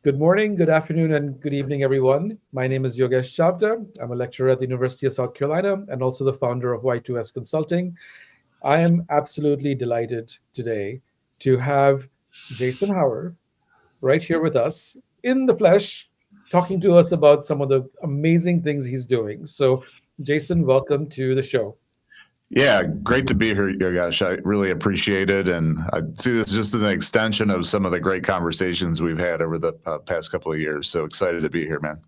Good morning, good afternoon, and good evening, everyone. My name is Yogesh Chavda. I'm a lecturer at the University of South Carolina and also the founder of Y2S Consulting. I am absolutely delighted today to have Jason Hauer right here with us in the flesh, talking to us about some of the amazing things he's doing. So, Jason, welcome to the show. Yeah, great to be here, Yogesh. I really appreciate it. And I see this just as an extension of some of the great conversations we've had over the past couple of years. So excited to be here, man.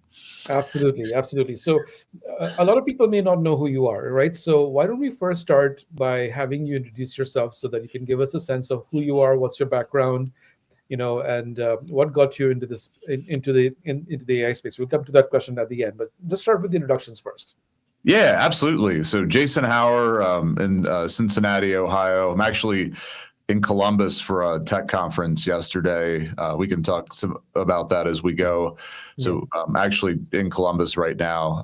Absolutely, absolutely. So, a lot of people may not know who you are, right? So, why don't we first start by having you introduce yourself so that you can give us a sense of who you are, what's your background, and what got you into into the AI space. We'll come to that question at the end, but let's start with the introductions first. Yeah, absolutely. So Jason Hauer in Cincinnati, Ohio. I'm actually in Columbus for a tech conference yesterday. We can talk some about that as we go. So I'm actually in Columbus right now.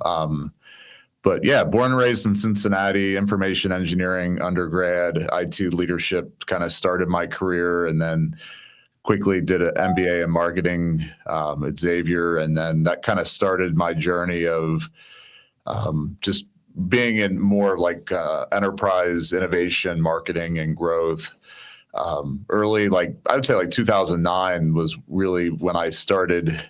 But yeah, born and raised in Cincinnati, information engineering undergrad, IT leadership kind of started my career, and then quickly did an MBA in marketing at Xavier. And then that kind of started my journey of just being in more like enterprise innovation, marketing, and growth. Early, like I would say like 2009 was really when I started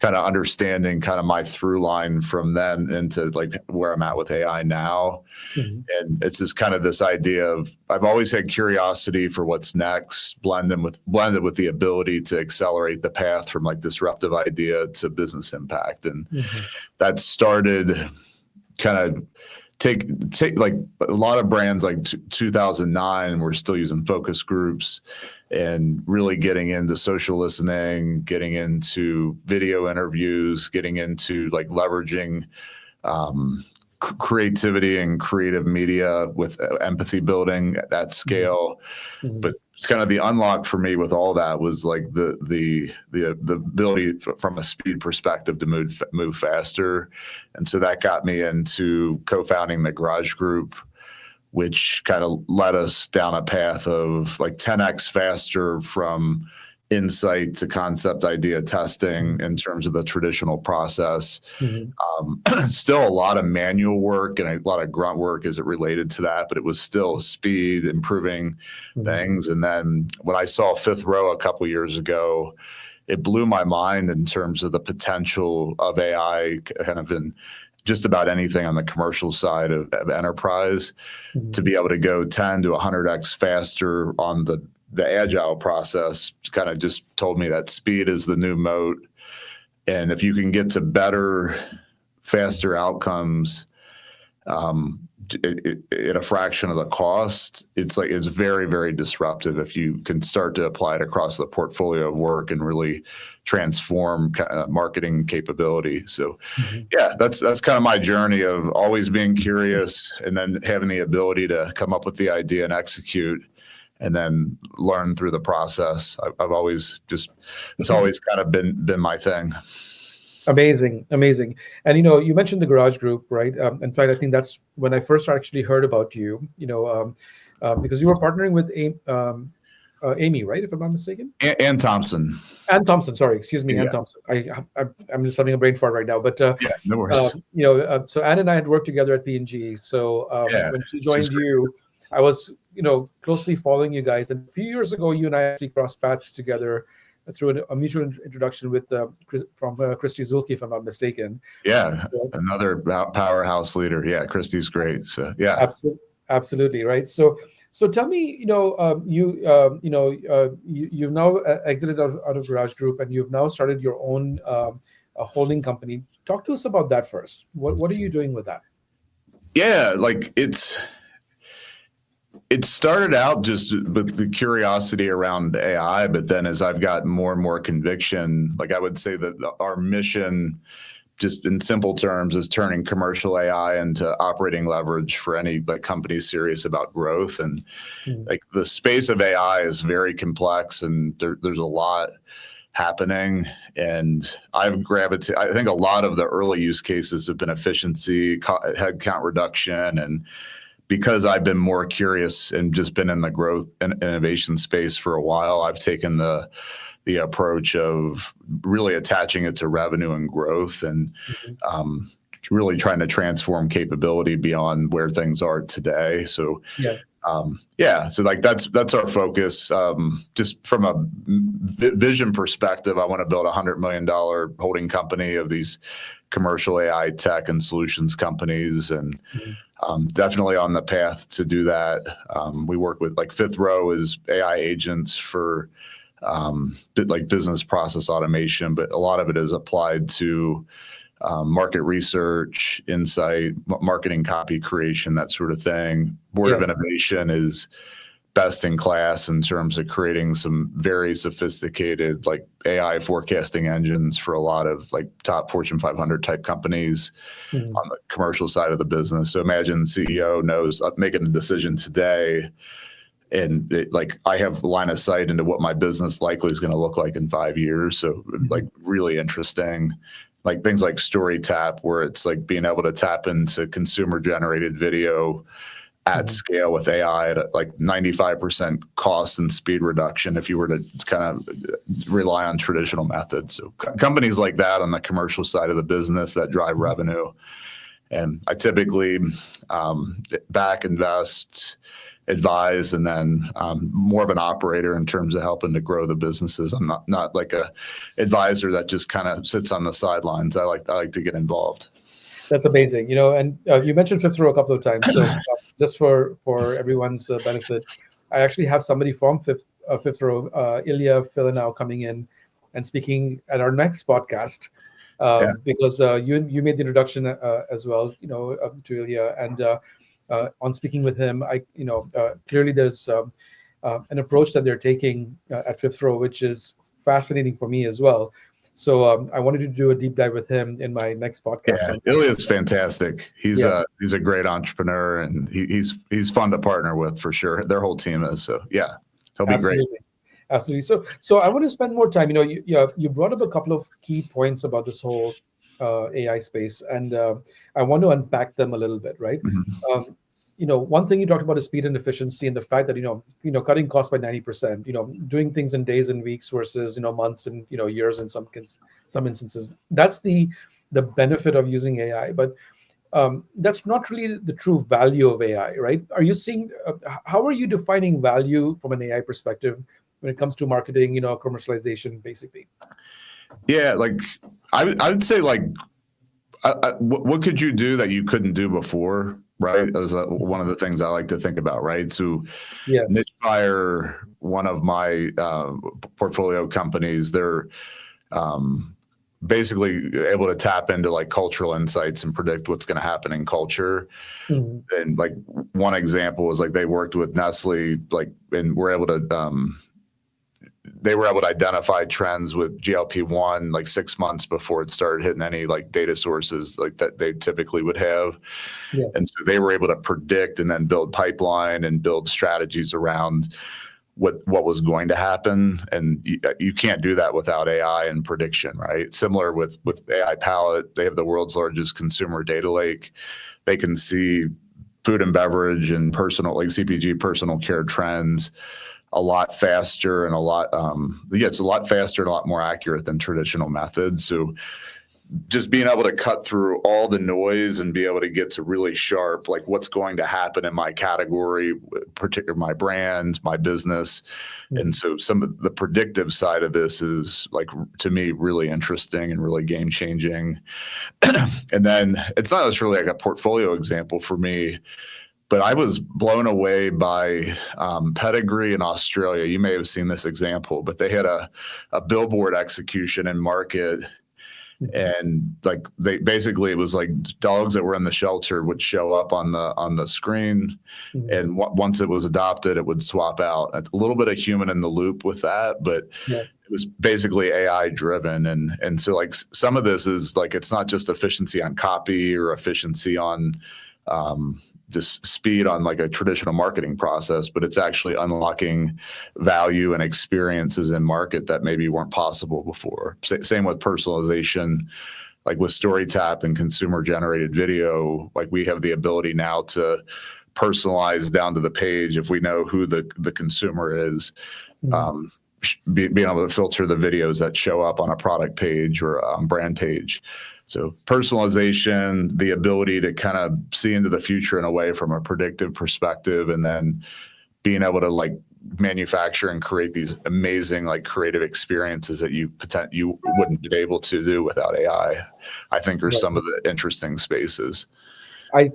kind of understanding kind of my through line from then into like where I'm at with AI now. And it's just kind of this idea of I've always had curiosity for what's next, blended with the ability to accelerate the path from like disruptive idea to business impact. And that started kind of take like a lot of brands like 2009 we're still using focus groups and really getting into social listening, getting into video interviews, getting into like leveraging creativity and creative media with empathy building at that scale. But kind of the unlock for me with all that was like the ability from a speed perspective to move faster. And so that got me into co-founding the Garage Group, which kind of led us down a path of like 10x faster from insight to concept idea testing in terms of the traditional process. Still a lot of manual work and a lot of grunt work as it related to that, but it was still speed, improving things. And then when I saw Fifth Row a couple years ago, it blew my mind in terms of the potential of AI kind of in just about anything on the commercial side of enterprise to be able to go 10 to 100x faster on the agile process. Kind of just told me that speed is the new moat. And if you can get to better, faster outcomes at a fraction of the cost, it's very, very disruptive if you can start to apply it across the portfolio of work and really transform marketing capability. So yeah, that's kind of my journey of always being curious and then having the ability to come up with the idea and execute and then learn through the process. I've always it's always kind of been my thing. Amazing. And you mentioned the Garage Group, right? In fact, I think that's when I first actually heard about you. Because you were partnering with Amy, right? If I'm not mistaken. Ann Thompson. Ann Thompson. Sorry, excuse me, Ann Thompson. I'm just having a brain fart right now. But yeah, no worries. So Ann and I had worked together at P&G. So when she joined you, I was closely following you guys. And a few years ago, you and I actually crossed paths together through a mutual introduction with from Christy Zulke, if I'm not mistaken. Yeah, so, another powerhouse leader. Yeah, Christy's great. So yeah, absolutely right. So tell me, you've now exited out of Garage Group and you've now started your own holding company. Talk to us about that first. What are you doing with that? Yeah, like it started out just with the curiosity around AI, but then as I've gotten more and more conviction, like I would say that our mission, just in simple terms, is turning commercial AI into operating leverage for any company serious about growth. And like the space of AI is very complex, and there's a lot happening. And I've gravitated. I think a lot of the early use cases have been efficiency, headcount reduction, and because I've been more curious and just been in the growth and innovation space for a while, I've taken the the approach of really attaching it to revenue and growth, and really trying to transform capability beyond where things are today. So so like that's our focus. Just from a vision perspective, I want to build $100 million holding company of these commercial AI tech and solutions companies, and definitely on the path to do that. We work with, like, Fifth Row is AI agents for like business process automation, but a lot of it is applied to market research, insight, marketing copy creation, that sort of thing. Board of Innovation is best in class in terms of creating some very sophisticated, like, AI forecasting engines for a lot of, like, top Fortune 500 type companies on the commercial side of the business. So imagine CEO knows making a decision today, and like, I have line of sight into what my business likely is going to look like in 5 years. So like, really interesting, like things like StoryTap, where it's like being able to tap into consumer generated video at scale with AI at like 95% cost and speed reduction if you were to kind of rely on traditional methods. So companies like that on the commercial side of the business that drive revenue. And I typically back, invest, advise, and then more of an operator in terms of helping to grow the businesses. I'm not like a advisor that just kind of sits on the sidelines. I like to get involved. That's amazing. And you mentioned Fifth Row a couple of times. So just for everyone's benefit, I actually have somebody from Fifth Row, Ilya Filinau, coming in and speaking at our next podcast, because you made the introduction as well, to Ilya, and on speaking with him, clearly there's an approach that they're taking at Fifth Row, which is fascinating for me as well. So I wanted to do a deep dive with him in my next podcast. Yeah, Ilya is fantastic. He's a great entrepreneur, and he's fun to partner with for sure. Their whole team is. So yeah, he'll be great. Absolutely. So I want to spend more time. You brought up a couple of key points about this whole AI space, and I want to unpack them a little bit, right? One thing you talked about is speed and efficiency, and the fact that cutting costs by 90%, doing things in days and weeks versus months and years in some instances. That's the benefit of using AI, but that's not really the true value of AI, right? Are you seeing? How are you defining value from an AI perspective when it comes to marketing, commercialization, basically? Yeah, like I would say, like, what could you do that you couldn't do before? Right, as one of the things I like to think about, right? So, Nichefire, one of my portfolio companies, they're basically able to tap into, like, cultural insights and predict what's going to happen in culture. And, like, one example is, like, they worked with Nestle, like, and they were able to identify trends with GLP-1 like 6 months before it started hitting any, like, data sources like that they typically would have. And so they were able to predict and then build pipeline and build strategies around what was going to happen. And you can't do that without AI and prediction, right? Similar with AI Palette, they have the world's largest consumer data lake. They can see food and beverage and personal, like CPG, personal care trends a lot faster and it's a lot faster and a lot more accurate than traditional methods. So just being able to cut through all the noise and be able to get to really sharp, like, what's going to happen in my category, particularly my brand, my business. And so some of the predictive side of this is, like, to me, really interesting and really game changing. And then it's not necessarily like a portfolio example for me, but I was blown away by Pedigree in Australia. You may have seen this example, but they had a billboard execution in market. And, like, they basically, it was like dogs that were in the shelter would show up on the screen, and once it was adopted, it would swap out. It's a little bit of human in the loop with that, but it was basically AI driven. And so, like, some of this is, like, it's not just efficiency on copy or efficiency on just speed on, like, a traditional marketing process, but it's actually unlocking value and experiences in market that maybe weren't possible before. Same with personalization, like with StoryTap and consumer generated video. Like, we have the ability now to personalize down to the page if we know who the consumer is. being able to filter the videos that show up on a product page or brand page. So personalization, the ability to kind of see into the future in a way from a predictive perspective, and then being able to like manufacture and create these amazing like creative experiences that you wouldn't be able to do without AI, I think are Right. some of the interesting spaces. I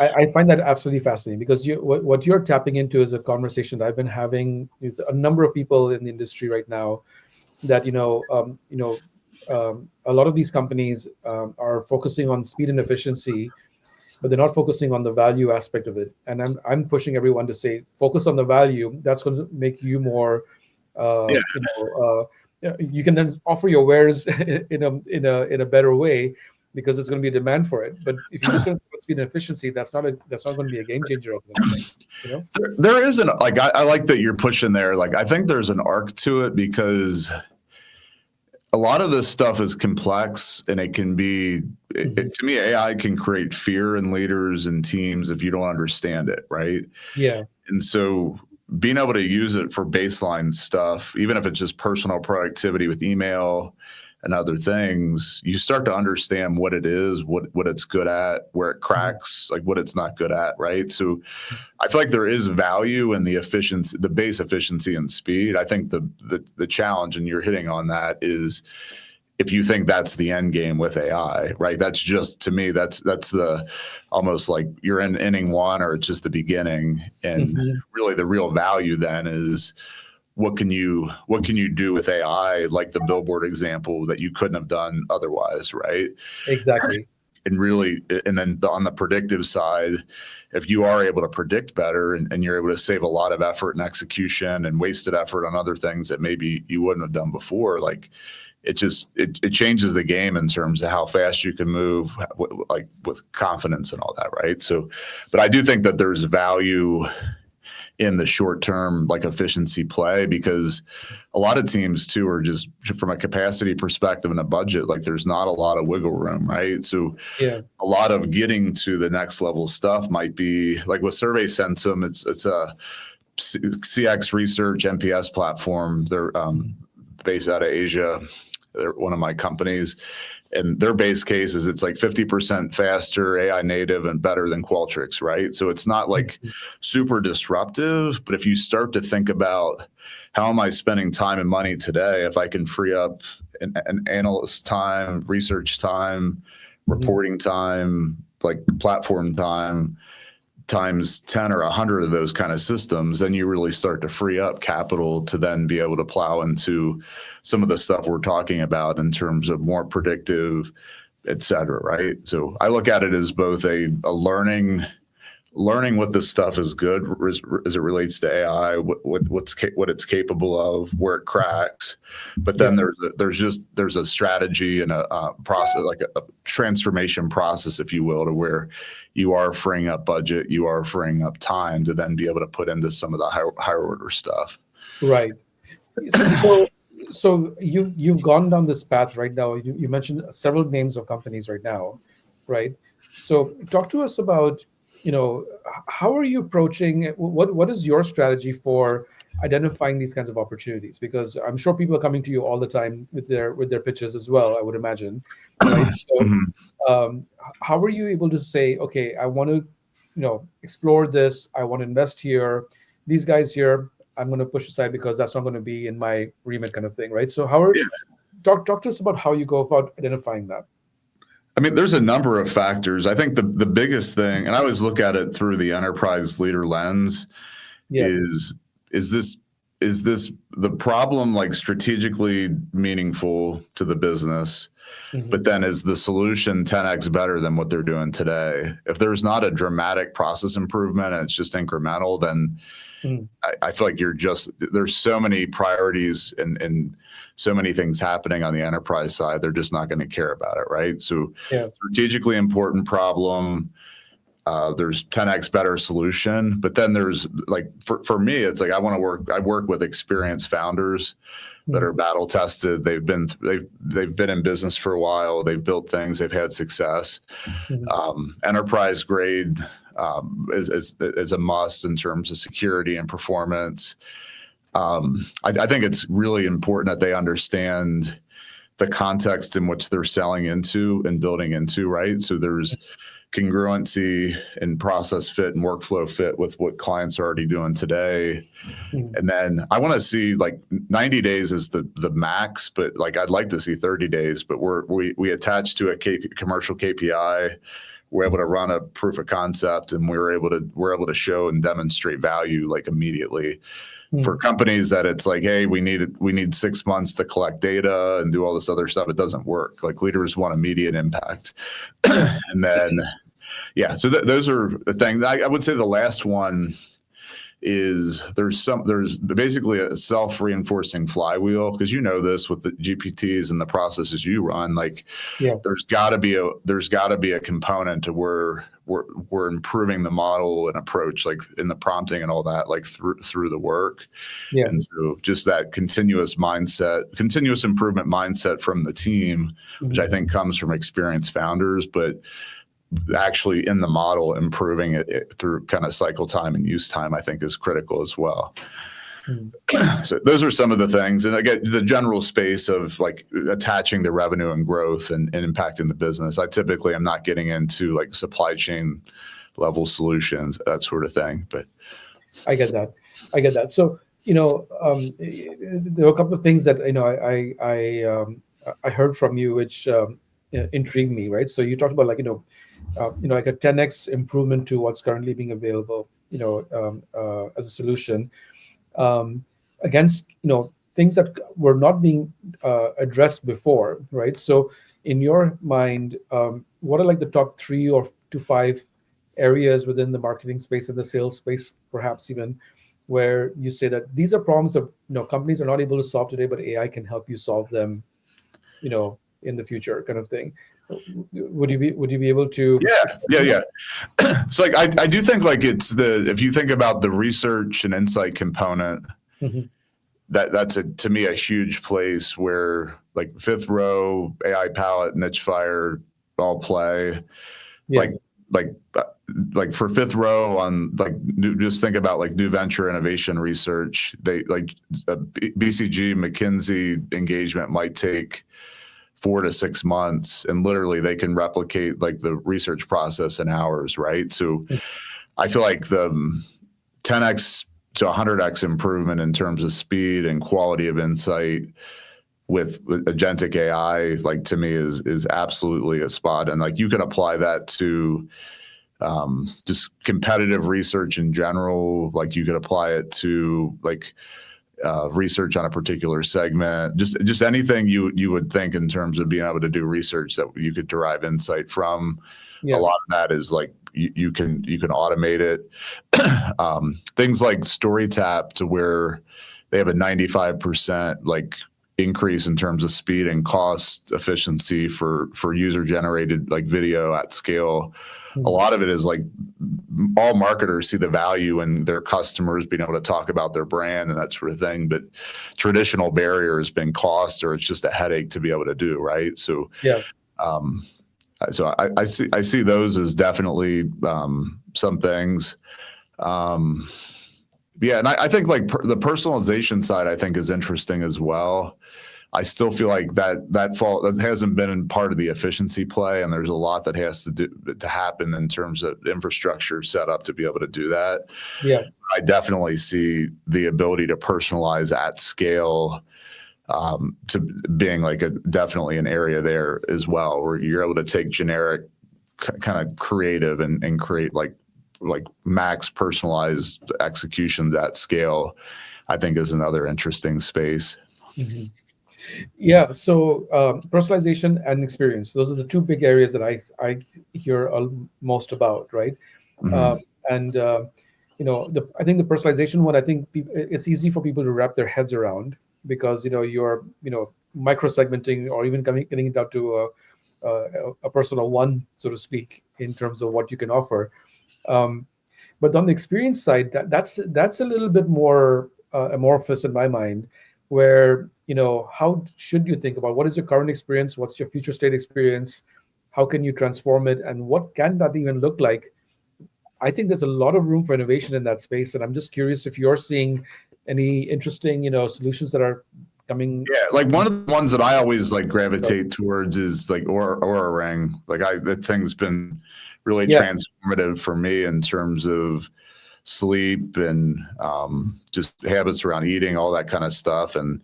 I find that absolutely fascinating because what you're tapping into is a conversation that I've been having with a number of people in the industry right now. That a lot of these companies are focusing on speed and efficiency, but they're not focusing on the value aspect of it. And I'm pushing everyone to say focus on the value. That's going to make you more, Yeah. you can then offer your wares in a better way because there's going to be a demand for it. But if you're just going to put speed and efficiency, that's not going to be a game changer ultimately. You know? There isn't like I like that you're pushing there. Like I think there's an arc to it because a lot of this stuff is complex and it can be to me AI can create fear in leaders and teams if you don't understand it, right? Yeah. And so being able to use it for baseline stuff, even if it's just personal productivity with email and other things, you start to understand what it is, what it's good at, where it cracks, like what it's not good at, right? So I feel like there is value in the efficiency, the base efficiency and speed. I think the challenge, and you're hitting on that, is if you think that's the end game with AI, right? That's just, to me, that's the almost like you're in inning one or it's just the beginning. And really the real value then is what can you do with AI, like the billboard example that you couldn't have done otherwise, right? Exactly. And really, and then on the predictive side, if you are able to predict better and you're able to save a lot of effort and execution and wasted effort on other things that maybe you wouldn't have done before, like it changes the game in terms of how fast you can move, like with confidence and all that, right? So, but I do think that there's value in the short term, like efficiency play, because a lot of teams too are just from a capacity perspective and a budget, like there's not a lot of wiggle room, right? So Yeah. a lot of getting to the next level stuff might be like with Survey Sensum, it's a CX research NPS platform. They're based out of Asia. They're one of my companies. And their base case is it's like 50% faster, AI native, and better than Qualtrics, right? So it's not like super disruptive, but if you start to think about how am I spending time and money today, if I can free up an analyst time, research time, reporting time, like platform time, times 10 or 100 of those kind of systems, then you really start to free up capital to then be able to plow into some of the stuff we're talking about in terms of more predictive, et cetera, right? So I look at it as both a learning what this stuff is good as it relates to AI, what it's capable of, where it cracks, but then there's a strategy and a process, like a transformation process, if you will, to where you are freeing up budget, you are freeing up time to then be able to put into some of the higher order stuff. Right. So you've gone down this path right now. You mentioned several names of companies right now, right? So talk to us about, how are you approaching what is your strategy for identifying these kinds of opportunities? Because I'm sure people are coming to you all the time with their pitches as well, I would imagine, right? So how are you able to say, okay, I want to, explore this, I want to invest here, these guys here, I'm going to push aside because that's not going to be in my remit, kind of thing, right? So talk to us about how you go about identifying that. I mean, there's a number of factors. I think the biggest thing, and I always look at it through the enterprise leader lens, is this the problem like strategically meaningful to the business? But then is the solution 10x better than what they're doing today? If there's not a dramatic process improvement and it's just incremental, then I feel like there's so many priorities and so many things happening on the enterprise side, they're just not going to care about it, right? So strategically important problem, there's 10x better solution, but then there's like, for me, it's like I work with experienced founders that are battle tested. They've been in business for a while. They've built things. They've had success. Enterprise grade is a must in terms of security and performance. I think it's really important that they understand the context in which they're selling into and building into, right? So there's congruency and process fit and workflow fit with what clients are already doing today. Mm. And then I want to see like 90 days is the max, but like I'd like to see 30 days, but we attach to a commercial KPI. We're able to run a proof of concept, and we're able to show and demonstrate value like immediately. For companies that it's like, hey, we need 6 months to collect data and do all this other stuff, it doesn't work. Like leaders want immediate impact. And then, yeah, so those are the things. I would say the last one is there's basically a self-reinforcing flywheel, because you know this with the GPTs and the processes you run, like Yeah. there's got to be a component to where we're improving the model and approach, like in the prompting and all that, like through the work. Yeah. And so just that continuous improvement mindset from the team, which I think comes from experienced founders, but actually in the model, improving it through kind of cycle time and use time, I think is critical as well. So those are some of the things. And again, the general space of like attaching the revenue and growth and impacting the business. I typically am not getting into like supply chain level solutions, that sort of thing. But I get that. So, there were a couple of things that, I heard from you, which intrigued me, right? So you talked about like a 10x improvement to what's currently being available, as a solution, against things that were not being addressed before, right? So in your mind, what are like the top 3 or to 5 areas within the marketing space and the sales space, perhaps even, where you say that these are problems that companies are not able to solve today, but AI can help you solve them, in the future, kind of thing? Would you be able to? Yeah. So like I do think like if you think about the research and insight component, Mhm. that's to me a huge place where like Fifth Row, AI Palette, Niche Fire all play. Yeah. Like for Fifth Row on just think about like new venture innovation research. They like BCG McKinsey engagement might take 4 to 6 months, and literally they can replicate like the research process in hours, right? So I feel like the 10x to 100x improvement in terms of speed and quality of insight with agentic AI, like to me is absolutely a spot. And like you can apply that to just competitive research in general. Like you could apply it to like research on a particular segment, just anything you would think in terms of being able to do research that you could derive insight from. Yeah. A lot of that is like you can automate it. Things like StoryTap, to where they have a 95% like increase in terms of speed and cost efficiency for user generated like video at scale. A lot of it is like all marketers see the value in their customers being able to talk about their brand and that sort of thing. But traditional barrier has been cost, or it's just a headache to be able to do, right? So Yeah. so I see those as definitely some things. Yeah, and I think like the personalization side, I think is interesting as well. I still feel like that hasn't been in part of the efficiency play, and there's a lot that has to happen in terms of infrastructure set up to be able to do that. Yeah. I definitely see the ability to personalize at scale to being like definitely an area there as well, where you're able to take generic kind of creative and create like max personalized executions at scale. I think is another interesting space. Mhm. Yeah. So personalization and experience; those are the 2 big areas that I hear most about, right? Mhm. Um, and I think the personalization one, I think it's easy for people to wrap their heads around, because you're micro segmenting, or even getting it down to a personal one, so to speak, in terms of what you can offer. Um, but on the experience side, that's a little bit more amorphous in my mind, where how should you think about what is your current experience, what's your future state experience, how can you transform it, and what can that even look like? I think there's a lot of room for innovation in that space, and I'm just curious if you're seeing Any interesting, solutions that are coming? Yeah, like one of the ones that I always like Right. gravitate towards is like Aura Ring. That thing's been really Yeah, transformative for me in terms of sleep and just habits around eating, all that kind of stuff. And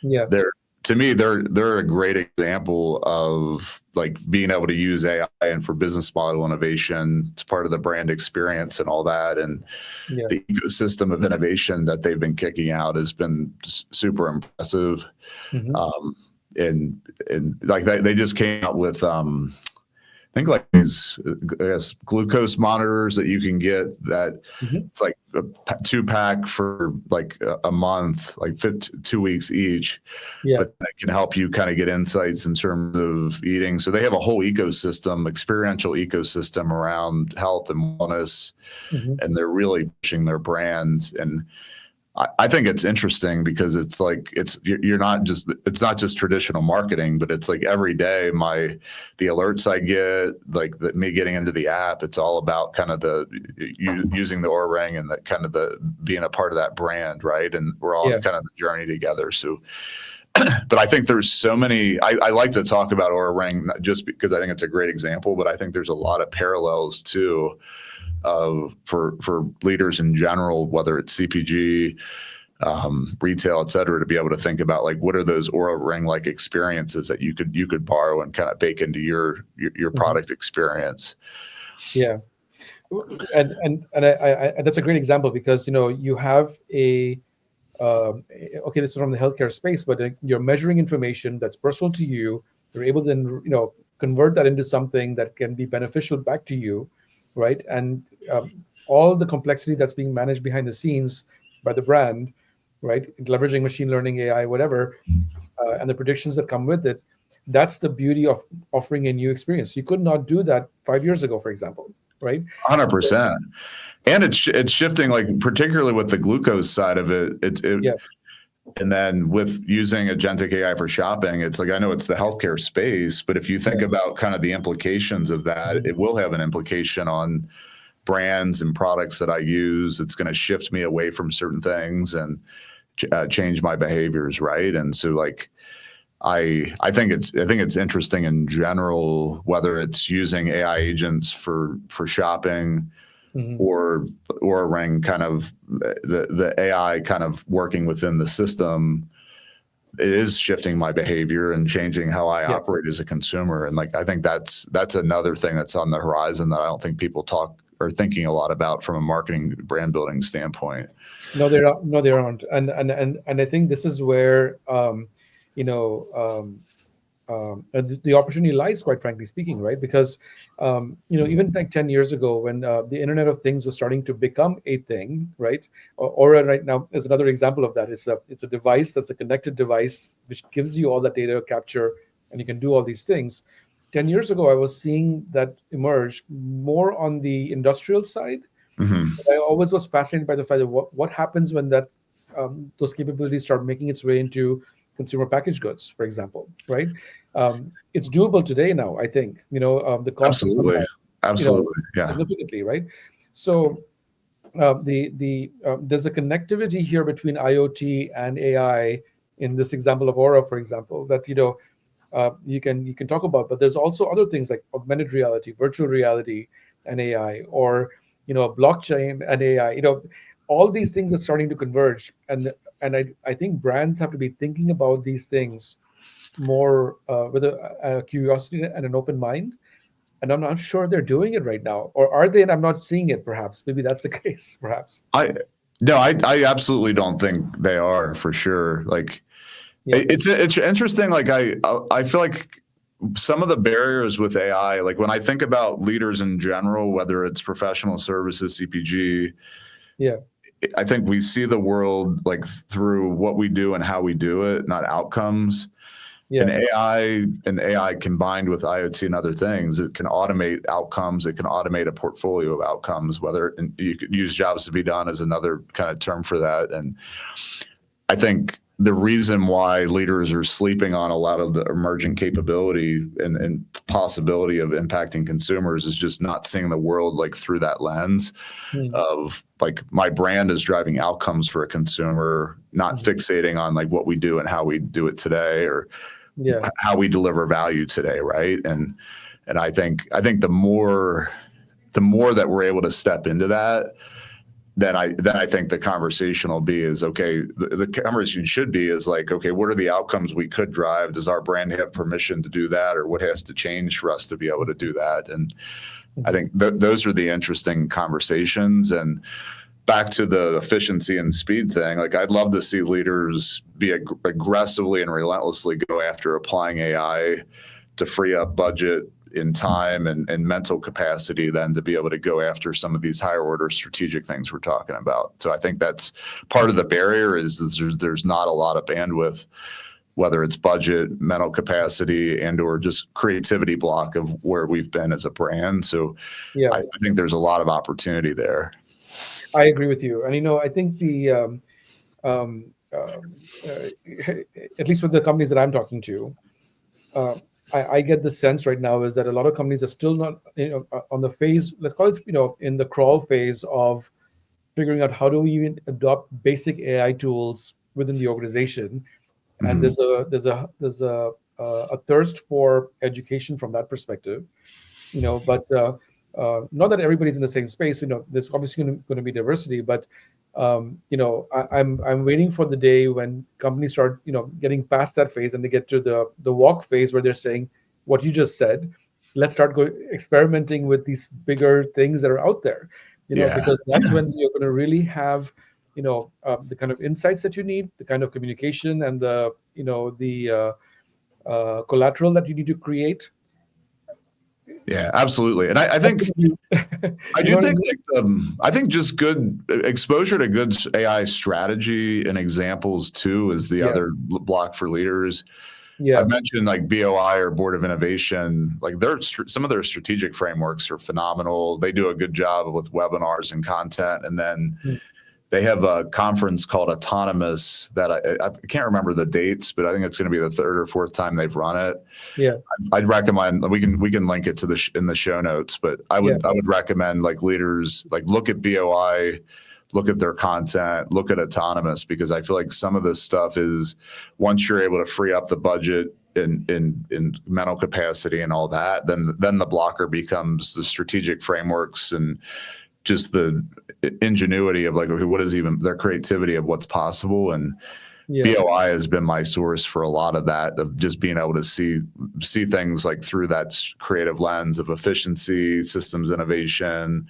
yeah, they're to me they're a great example of like being able to use AI and for business model innovation. It's part of the brand experience and all that. And yeah. the ecosystem of innovation that they've been kicking out has been super impressive. Hmm. Um, and like they just came out with I think like these, I guess, glucose monitors that you can get that Hmm. it's like a 2-pack for like a month, like 2 weeks each, Yeah. but it can help you kind of get insights in terms of eating. So they have a whole ecosystem, experiential ecosystem around health and wellness, Hmm. and they're really pushing their brands. And I think it's interesting because it's like you're not just it's not just traditional marketing, but it's like every day the alerts I get, like me getting into the app, it's all about kind of using the Oura Ring and that kind of the being a part of that brand, right? And we're all on Yeah. kind of the journey together. So, but I think there's so many. I like to talk about Oura Ring not just because I think it's a great example, but I think there's a lot of parallels too for leaders in general, whether it's CPG, retail, et cetera, to be able to think about like what are those Oura Ring like experiences that you could borrow and kind of bake into your Hmm. product experience. Yeah. And that's a great example because you have okay, this is from the healthcare space, but you're measuring information that's personal to you. You're able to then convert that into something that can be beneficial back to you, right? And all the complexity that's being managed behind the scenes by the brand, right, leveraging machine learning, AI, whatever, and the predictions that come with it. That's the beauty of offering a new experience. You could not do that 5 years ago, for example, right? So 100%. And it's shifting, like particularly with the glucose side of it. yeah. And then with using agentic AI for shopping, it's like I know it's the healthcare space, but if you think Yeah. about kind of the implications of that, Mhm. it will have an implication on brands and products that I use. It's going to shift me away from certain things and change my behaviors, right? And so like I think it's interesting in general, whether it's using AI agents for shopping Mhm. or Ring kind of the AI kind of working within the system. It is shifting my behavior and changing how I Yeah. operate as a consumer. And like I think that's another thing that's on the horizon that I don't think people talk or thinking a lot about from a marketing brand building standpoint. No, there are no, there aren't, and I think this is where you know the opportunity lies, quite frankly speaking, right? Because even like 10 years ago, when the Internet of Things was starting to become a thing, right? Aura right now is another example of that. It's a device that's a connected device which gives you all that data capture, and you can do all these things. 10 years ago, I was seeing that emerge more on the industrial side. Mm-hmm. I always was fascinated by the fact that what happens when that those capabilities start making its way into consumer packaged goods, for example, right? It's doable today now. I think the costs have come Absolutely. down, Absolutely. Yeah. significantly, right? So there's a connectivity here between IoT and AI in this example of Aura, for example, that you can talk about. But there's also other things like augmented reality, virtual reality, and AI, or blockchain and AI. All these things are starting to converge, and I think brands have to be thinking about these things more with a curiosity and an open mind. And I'm not sure they're doing it right now, or are they? And I'm not seeing it. Perhaps, maybe that's the case. Perhaps, I no, I absolutely don't think they are for sure. Like yeah, it's interesting. Like I feel like some of the barriers with AI, like when I think about leaders in general, whether it's professional services, CPG, yeah, I think we see the world like through what we do and how we do it, not outcomes. yeah, And AI combined with IoT and other things, it can automate outcomes. It can automate a portfolio of outcomes. Whether and you could use jobs to be done as another kind of term for that. And I think the reason why leaders are sleeping on a lot of the emerging capability and possibility of impacting consumers is just not seeing the world like through that lens of like my brand is driving outcomes for a consumer, not fixating on like what we do and how we do it today or how we deliver value today, right? And I think the more that we're able to step into that, then I think the conversation will be is, okay, the conversation should be is like, okay, what are the outcomes we could drive? Does our brand have permission to do that? Or what has to change for us to be able to do that? And I think those are the interesting conversations. And back to the efficiency and speed thing, like I'd love to see leaders be aggressively and relentlessly go after applying AI to free up budget in time and mental capacity then to be able to go after some of these higher order strategic things we're talking about. So I think that's part of the barrier is there's not a lot of bandwidth, whether it's budget, mental capacity, and or just creativity block of where we've been as a brand. So I think there's a lot of opportunity there. I agree with you. And, I think at least with the companies that I'm talking to, I get the sense right now is that a lot of companies are still not, on the phase, let's call it, in the crawl phase of figuring out how do we even adopt basic AI tools within the organization. And there's a thirst for education from that perspective, but not that everybody's in the same space. There's obviously going to be diversity, but I'm waiting for the day when companies start, getting past that phase and they get to the walk phase where they're saying what you just said. Let's start experimenting with these bigger things that are out there, because that's when you're going to really have, the kind of insights that you need, the kind of communication and the collateral that you need to create. Yeah, absolutely. And I think I do think I think just good exposure to good AI strategy and examples too is the other block for leaders. I mentioned like BOI or Board of Innovation, like some of their strategic frameworks are phenomenal. They do a good job with webinars and content. And then they have a conference called Autonomous that I can't remember the dates, but I think it's going to be the third or fourth time they've run it. Yeah, I'd recommend we can link it to in the show notes, but I would recommend like leaders like look at BOI, look at their content, look at Autonomous, because I feel like some of this stuff is once you're able to free up the budget in mental capacity and all that, then the blocker becomes the strategic frameworks and just the ingenuity of like, okay, what is even their creativity of what's possible. And BOI has been my source for a lot of that, of just being able to see things like through that creative lens of efficiency, systems innovation,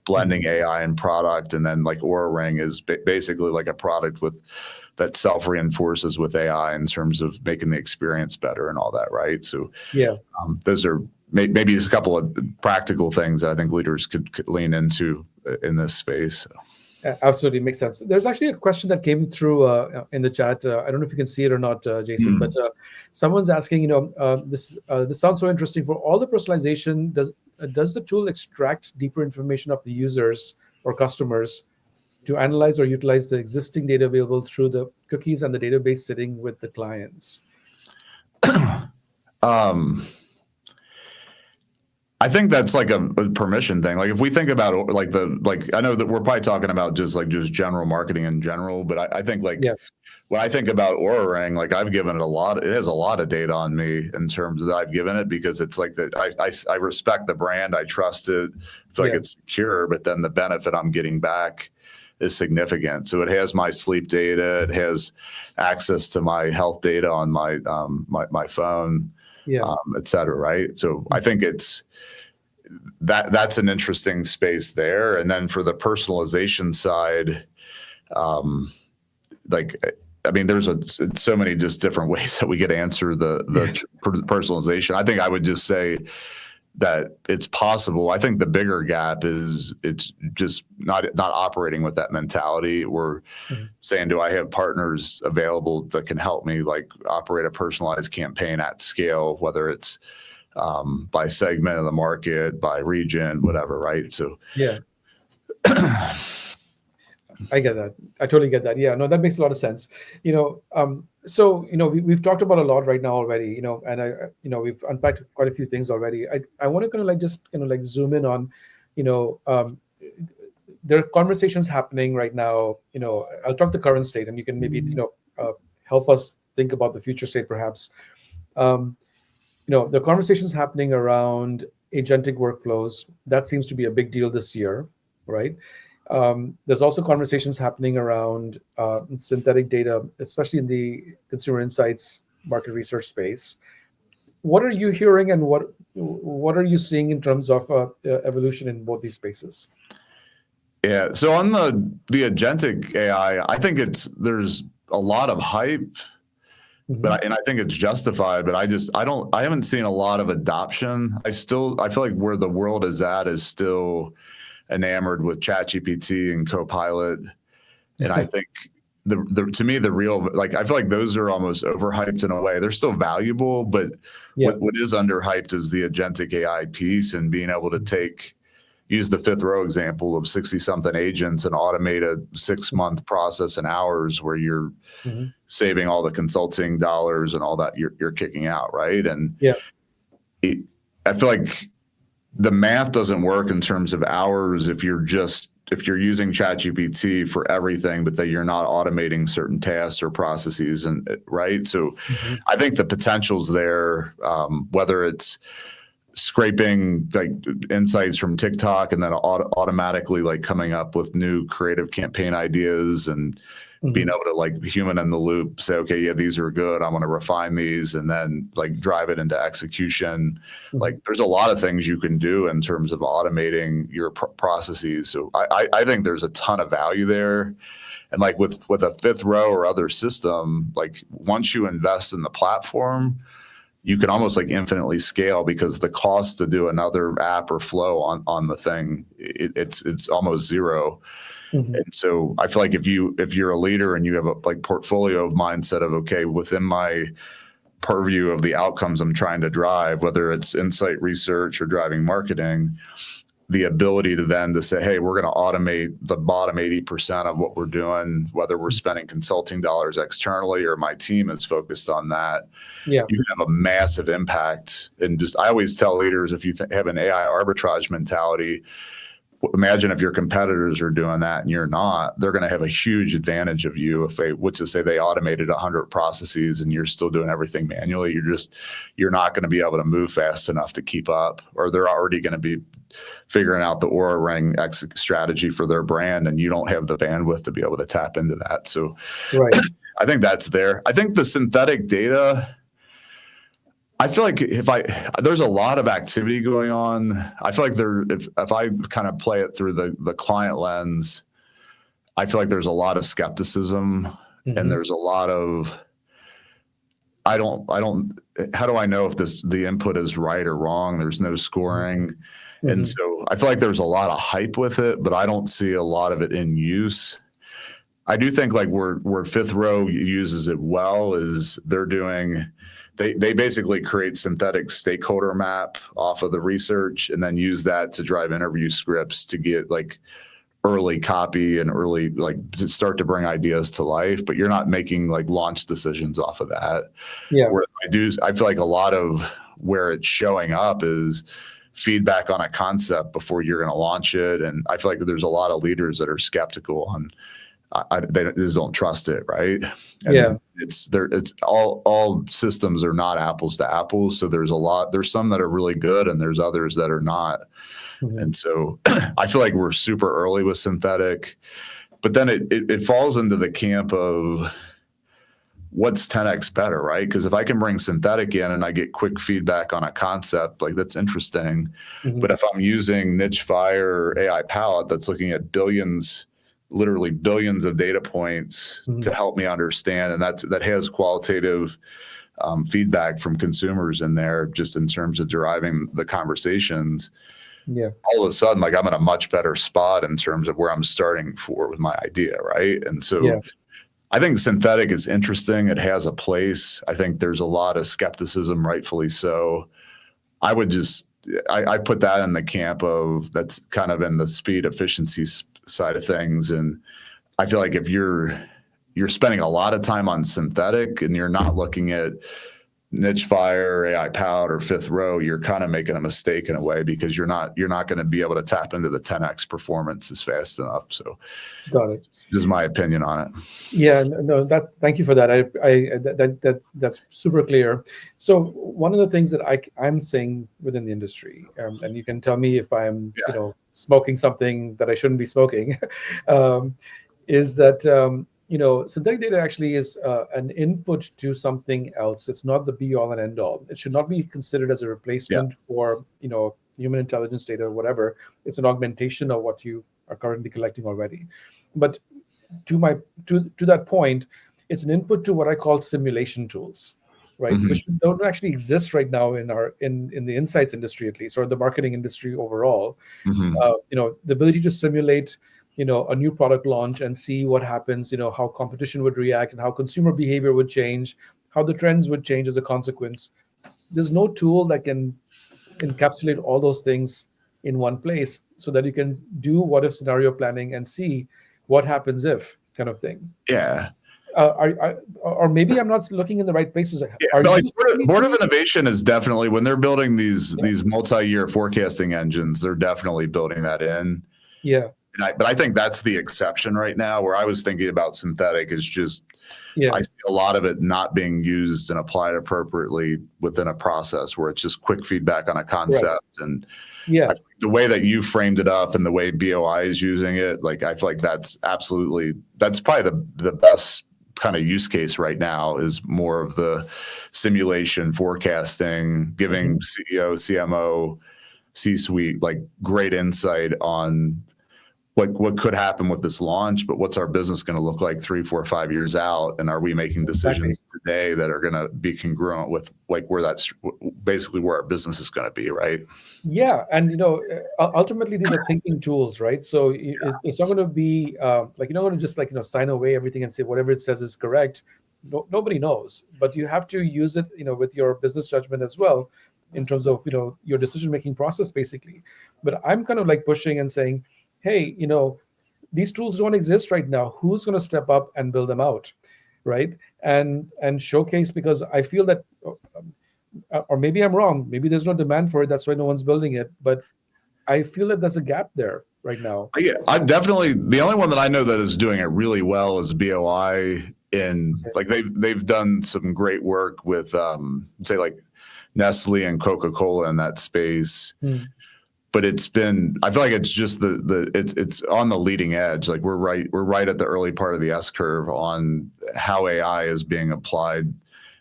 blending AI and product. And then like Aura Ring is basically like a product that self-reinforces with AI in terms of making the experience better and all that, right? So those are maybe just a couple of practical things that I think leaders could lean into in this space. Absolutely makes sense. There's actually a question that came through in the chat. I don't know if you can see it or not, Jason, but someone's asking, this sounds so interesting. For all the personalization, does the tool extract deeper information of the users or customers to analyze or utilize the existing data available through the cookies and the database sitting with the clients? I think that's like a permission thing. Like if we think about I know that we're probably talking about just general marketing in general, but I think when I think about Aura Ring, like I've given it it has a lot of data on me in terms of that I've given it, because it's like that I respect the brand, I trust it, feel like it's secure, but then the benefit I'm getting back is significant. So it has my sleep data, it has access to my health data on my my phone, et cetera, right? So I think that's an interesting space there. And then for the personalization side, there's so many just different ways that we could answer the personalization. I think I would just say that it's possible. I think the bigger gap is it's just not operating with that mentality. We're saying, do I have partners available that can help me like operate a personalized campaign at scale, whether it's by segment of the market, by region, whatever, right? So I get that. I totally get that. Yeah, no, that makes a lot of sense. We've talked about a lot right now already. And we've unpacked quite a few things already. I want to kind of like just kind of like zoom in on, you know, there are conversations happening right now. I'll talk the current state, and you can maybe help us think about the future state, perhaps. Um, the conversations happening around agentic workflows. That seems to be a big deal this year, right? There's also conversations happening around synthetic data, especially in the consumer insights market research space. What are you hearing, and what are you seeing in terms of evolution in both these spaces? Yeah. So on the agentic AI, I think there's a lot of hype, Mhm. and I think it's justified, but I haven't seen a lot of adoption. I feel like where the world is at is still enamored with ChatGPT and Copilot. And I think to me, the real, like, I feel like those are almost overhyped in a way. They're still valuable, but Yeah. what is underhyped is the agentic AI piece and being able to use the fifth row example of 60 something agents and automate a 6-month process in hours where you're Mhm. saving all the consulting dollars and all that you're kicking out. Right. And Yeah. I feel like the math doesn't work in terms of hours if you're using ChatGPT for everything, but that you're not automating certain tasks or processes, and right. So Mhm. I think the potential's there, whether it's scraping like insights from TikTok and then automatically like coming up with new creative campaign ideas and being Mhm. able to like human in the loop say, okay, yeah, these are good. I want to refine these and then like drive it into execution. Mhm. Like there's a lot of things you can do in terms of automating your processes. So I think there's a ton of value there. And like with a fifth row or other system, like once you invest in the platform, you can almost like infinitely scale because the cost to do another app or flow on the thing, it's almost zero. Mhm. And so I feel like if you're a leader and you have a like portfolio of mindset of, okay, within my purview of the outcomes I'm trying to drive, whether it's insight research or driving marketing, the ability to then to say, hey, we're going to automate the bottom 80% of what we're doing, whether we're spending consulting dollars externally or my team is focused on that, Yeah. you can have a massive impact. And just, I always tell leaders, if you have an AI arbitrage mentality, imagine if your competitors are doing that and you're not, they're going to have a huge advantage of you if they, which is say they automated 100 processes and you're still doing everything manually. You're not going to be able to move fast enough to keep up, or they're already going to be figuring out the Aura Ring strategy for their brand, and you don't have the bandwidth to be able to tap into that. So Right. I think that's there. I think the synthetic data, I feel like there's a lot of activity going on. I feel like if I kind of play it through the client lens, I feel like there's a lot of skepticism and Mhm. there's a lot of, I don't, how do I know if the input is right or wrong? There's no scoring. And Mhm. so I feel like there's a lot of hype with it, but I don't see a lot of it in use. I do think like where fifth row uses it well is they basically create synthetic stakeholder map off of the research and then use that to drive interview scripts to get like early copy and early like to start to bring ideas to life, but you're not making like launch decisions off of that. Yeah. Where I feel like a lot of where it's showing up is feedback on a concept before you're going to launch it. And I feel like there's a lot of leaders that are skeptical on they just don't trust it, right? Yeah. And it's all systems are not apples to apples. So there's some that are really good and there's others that are not. Mhm. And so I feel like we're super early with synthetic, but then it falls into the camp of what's 10x better, right? Because if I can bring synthetic in and I get quick feedback on a concept, like that's interesting. Mhm. But if I'm using Niche Fire or AI Palette that's looking at literally billions of data points Mhm. to help me understand, and that has qualitative feedback from consumers in there, just in terms of deriving the conversations. Yeah. All of a sudden, like I'm in a much better spot in terms of where I'm starting with my idea, right? And Yeah. so I think synthetic is interesting. It has a place. I think there's a lot of skepticism, rightfully so. I put that in the camp of that's kind of in the speed efficiency side of things. And I feel like if you're spending a lot of time on synthetic and you're not looking at niche fire, AI powered, or fifth row, you're kind of making a mistake in a way, because you're not going to be able to tap into the 10x performance as fast enough. So Got it. this is my opinion on it. Yeah, no, thank you for that. That's super clear. So one of the things that I'm saying within the industry, and you can tell me if I'm, Yeah. smoking something that I shouldn't be smoking, um, is that synthetic data actually is an input to something else. It's not the be all and end all. It should not be considered as a Yeah. replacement for human intelligence data or whatever. It's an augmentation of what you are currently collecting already. But to my to that point, it's an input to what I call simulation tools, right? Mhm. Which don't actually exist right now in our in the insights industry, at least, or the marketing industry overall. Mhm. The ability to simulate a new product launch and see what happens, how competition would react and how consumer behavior would change, how the trends would change as a consequence. There's no tool that can encapsulate all those things in one place so that you can do what if scenario planning and see what happens if kind of thing. Yeah. Or maybe I'm not looking in the right places. Yeah, Are but like you seeing these Board of tools? Innovation is definitely, when they're building these Yeah. multi-year forecasting engines, they're definitely building that in. Yeah. But I think that's the exception right now. Where I was thinking about synthetic is just, Yeah. I see a lot of it not being used and applied appropriately within a process where it's just quick feedback on a concept. And Yeah. the way that you framed it up and the way BOI is using it, like, I feel like that's probably the best kind of use case right now, is more of the simulation forecasting, giving CEO, CMO, C-suite like great insight on what could happen with this launch, but what's our business going to look like 3, 4, 5 years out, and are we making decisions today that are going to be congruent with like where that's basically where our business is going to be, right? Yeah, and ultimately these are thinking tools, right? So it's not going to be like you're not going to just like sign away everything and say whatever it says is correct. No, nobody knows, but you have to use it, with your business judgment as well, in terms of your decision making process, basically. But I'm kind of like pushing and saying, hey, these tools don't exist right now. Who's going to step up and build them out, right? And showcase, because I feel that or maybe I'm wrong. Maybe there's no demand for it. That's why no one's building it. But I feel that there's a gap there right now. Yeah, I'm definitely the only one that I know that is doing it really well is BOI. In like they've done some great work with say like Nestle and Coca-Cola in that space. But I feel like it's just it's on the leading edge. Like we're right at the early part of the S curve on how AI is being applied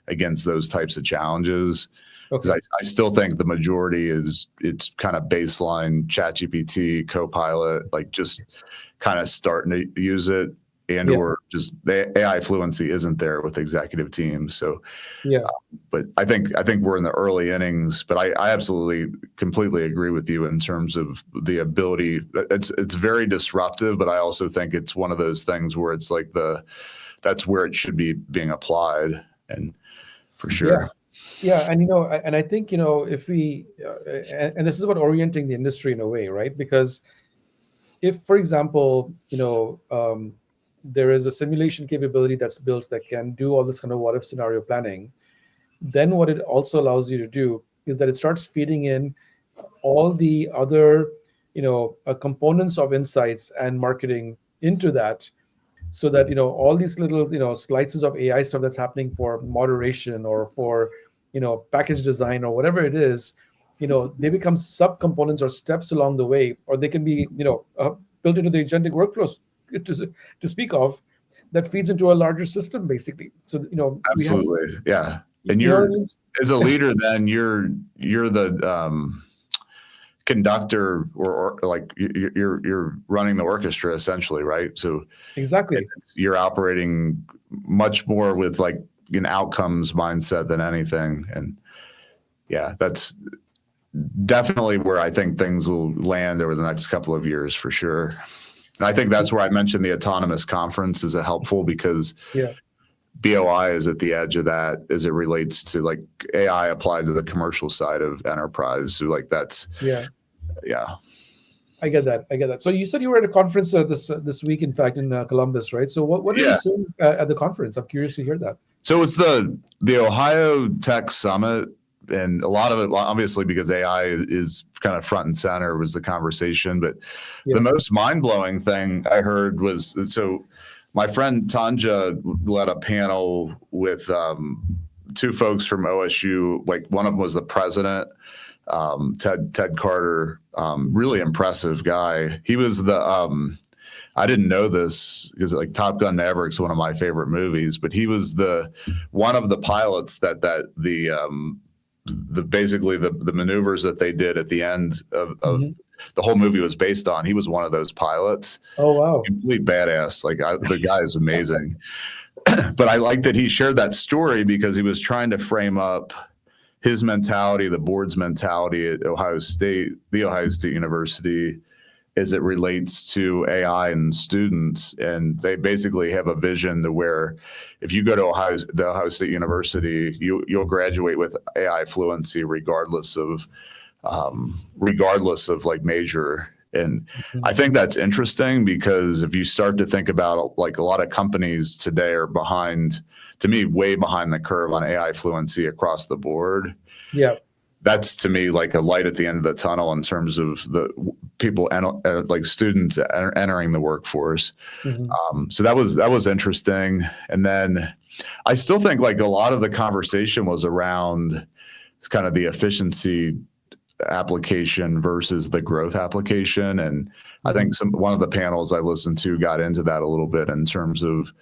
against those types of challenges. Because Okay. I still think the majority it's kind of baseline ChatGPT, Copilot, like just kind of starting to use it, and Yeah. or just the AI fluency isn't there with executive teams. So, Yeah. but I think we're in the early innings. But I absolutely completely agree with you in terms of the ability. It's very disruptive, but I also think it's one of those things where it's like that's where it should be being applied, and for Yeah. sure. Yeah. And I think, if we, and this is about orienting the industry in a way, right? Because if, for example, there is a simulation capability that's built that can do all this kind of what if scenario planning, then what it also allows you to do is that it starts feeding in all the other components of insights and marketing into that, so that all these little slices of AI stuff that's happening for moderation or for package design or whatever it is, they become subcomponents or steps along the way, or they can be built into the agentic workflows to speak of, that feeds into a larger system, basically. So we have, Absolutely, yeah. And you know what I you're mean? as a leader, then you're the conductor, or like you're running the orchestra essentially, right? So Exactly. you're operating much more with like an outcomes mindset than anything, and yeah, that's definitely where I think things will land over the next couple of years for sure. And I think that's where I mentioned the autonomous conference is a helpful, because Yeah. BOI is at the edge of that as it relates to like AI applied to the commercial side of enterprise. So like that's, Yeah. yeah. I get that. I get that. So you said you were at a conference this week, in fact, in Columbus, right? So what are you Yeah. seeing at the conference? I'm curious to hear that. So it's the Ohio Tech Summit, and a lot of it, obviously, because AI is kind of front and center, was the conversation. But the Yeah. most mind blowing thing I heard was, so my friend Tanja led a panel with two folks from OSU. Like one of them was the president, Ted Carter, really impressive guy. He was I didn't know this because like Top Gun Maverick's one of my favorite movies, but he was one of the pilots that the basically the maneuvers that they did at the end of Mhm. the whole movie was based on. He was one of those pilots. Oh, wow. Complete badass. Like the guy is amazing. But I like that he shared that story because he was trying to frame up his mentality, the board's mentality at Ohio State, the Ohio State University, as it relates to AI and students. And they basically have a vision to where if you go to the Ohio State University, you'll graduate with AI fluency regardless of like major. And I think that's interesting because if you start to think about, like, a lot of companies today are behind, to me, way behind the curve on AI fluency across the board. Yeah. That's to me like a light at the end of the tunnel in terms of the people like students entering the workforce. Mhm. So that was interesting. And then I still think like a lot of the conversation was around kind of the efficiency application versus the growth application. And I think one of the panels I listened to got into that a little bit in terms of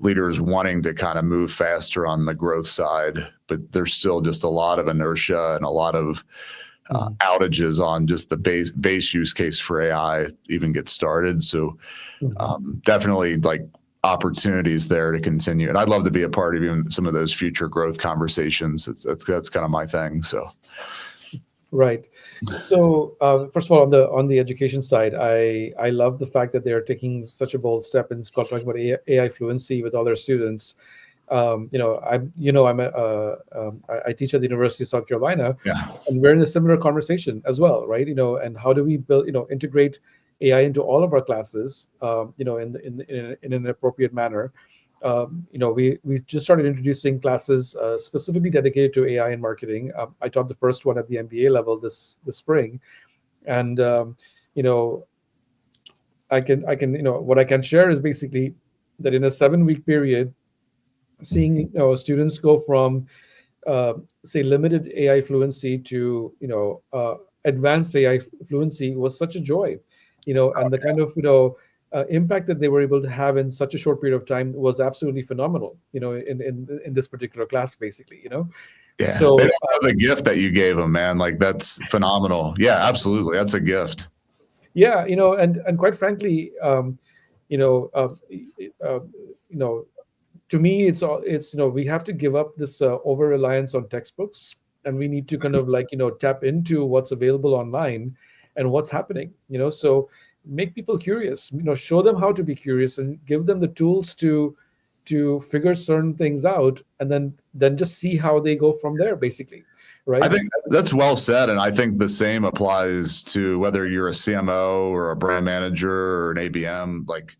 leaders wanting to kind of move faster on the growth side, but there's still just a lot of inertia and a lot of outages on just the base use case for AI even get started. So definitely like opportunities there to continue. And I'd love to be a part of even some of those future growth conversations. That's kind of my thing. So. Right. So first of all, on the education side, I love the fact that they are taking such a bold step in talking about AI fluency with all their students. I teach at the University of South Carolina, Yeah. and we're in a similar conversation as well, right? And how do we build, integrate AI into all of our classes, in an appropriate manner. We just started introducing classes specifically dedicated to AI and marketing. I taught the first one at the MBA level this spring, and you know, I can what I can share is basically that in a 7-week period, seeing students go from say limited AI fluency to advanced AI fluency was such a joy, and the kind of impact that they were able to have in such a short period of time was absolutely phenomenal. In this particular class, basically. Yeah. So They don't know the gift that you gave them, man. Like that's phenomenal. Yeah, absolutely. That's a gift. yeah, and quite frankly, you know, uh, uh, you know, to me, it's we have to give up this over reliance on textbooks, and we need to kind of like tap into what's available online and what's happening. So make people curious. Show them how to be curious and give them the tools to figure certain things out, and then just see how they go from there, basically, I right? think that's well said. And I think the same applies to whether you're a CMO or a brand manager or an ABM. Like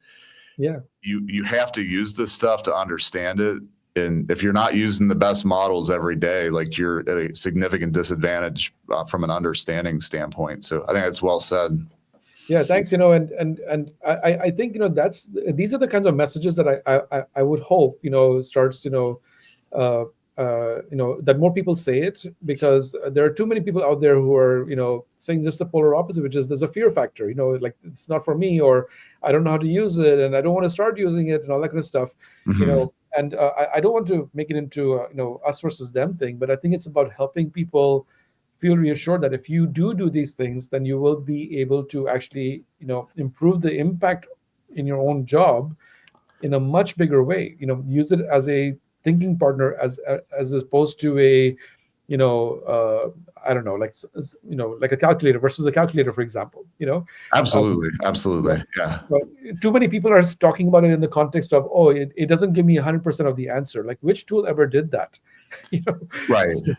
Yeah. you have to use this stuff to understand it. And if you're not using the best models every day, like you're at a significant disadvantage from an understanding standpoint. So I think that's well said. Yeah, thanks. And I think these are the kinds of messages that I would hope starts uh, that more people say it, because there are too many people out there who are saying just the polar opposite, which is there's a fear factor, like it's not for me, or I don't know how to use it, and I don't want to start using it, and all that kind of stuff. Mhm. And I don't want to make it into us versus them thing, but I think it's about helping people feel reassured that if you do these things, then you will be able to actually improve the impact in your own job in a much bigger way. Use it as a thinking partner, as opposed to a I don't know, like a calculator versus a calculator, for example. Um, Absolutely. but, Absolutely. Yeah. but too many people are talking about it in the context of, oh, it doesn't give me 100% of the answer. Like, which tool ever did that? you know Right. so,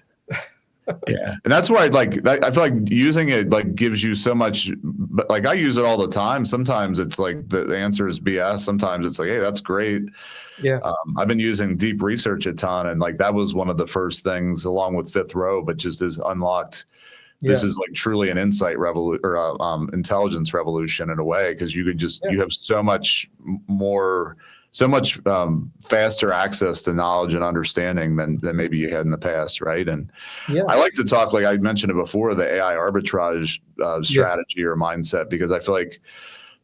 Yeah. And that's why I feel like using it like gives you so much but like I use it all the time. Sometimes it's like the answer is BS. Sometimes it's like, hey, that's great. Yeah. I've been using deep research a ton, and like that was one of the first things, along with Fifth Row, but just as unlocked. This Yeah. is like truly an insight revolution or intelligence revolution in a way, because you could just Yeah. you have so much more, so much faster access to knowledge and understanding than maybe you had in the past, right? And Yeah. I like to talk, like I mentioned it before, the AI arbitrage Yeah. strategy or mindset, because I feel like